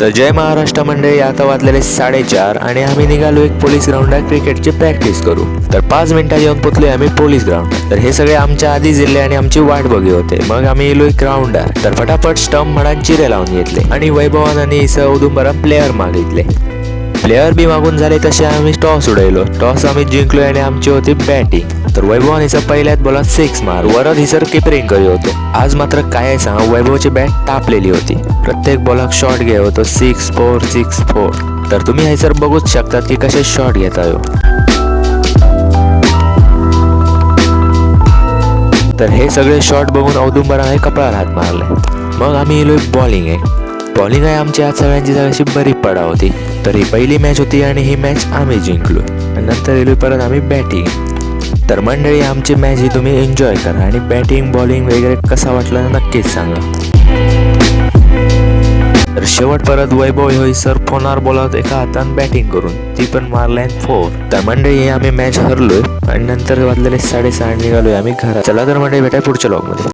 तर जय महाराष्ट्र मंडळी, आता वाजलेले 4:30 आणि आम्ही निघालो एक पोलीस ग्राउंडला क्रिकेटची प्रॅक्टिस करू. तर 5 मिनिटात येऊन पोचलोय आम्ही पोलीस ग्राउंड. तर हे सगळे आमच्या आधी जिल्हे आणि आमची वाट बघी होते. मग आम्ही येलोय ग्राउंडर. तर फटाफट स्टंप म्हणा चिरे लावून घेतले आणि वैभवान आणि इसं औदुंबरा प्लेयर मागितले. प्लेयर बी मागून झाले तसे आम्ही टॉस उडवलो. टॉस आम्ही जिंकलोय आणि आमची होती बॅटिंग. तर वैभवान हिचं पहिल्याच बॉलात 6 मार. वरद हिसर किपरिंग करी होतो. आज मात्र काय सांग, वैभवची बॅट तापलेली होती. प्रत्येक बॉलाक शॉट घे होतो 6-4 6-4. तर तुम्ही हैसर बघूच शकतात की कसे शॉट घेताय. तर हे सगळे शॉट बघून औदुंबराने कपाळात हात मारले. मग आम्ही येलोय बॉलिंग आहे. बॉलिंग आहे आमची आज सगळ्यांची जराशी बरी पडा होती. तर ही पहिली मॅच होती आणि ही मॅच आम्ही जिंकलो. आणि नंतर येलोय परत आम्ही बॅटिंग. तर मंडळी, आमची मॅच ही तुम्ही एन्जॉय करा आणि बॅटिंग बॉलिंग वगैरे कसा वाटला नक्कीच सांगा. तर शेवट परत वैभव होई सर फोनावर बोलावत एका हातान बॅटिंग करून ती पण मारलाय 4. तर मंडळी, आम्ही मॅच हरलोय आणि नंतर वाजलेले 6:30 निघालोय आम्ही घरात. चला तर मंडळी, भेटाय पुढच्या व्लॉगमध्ये.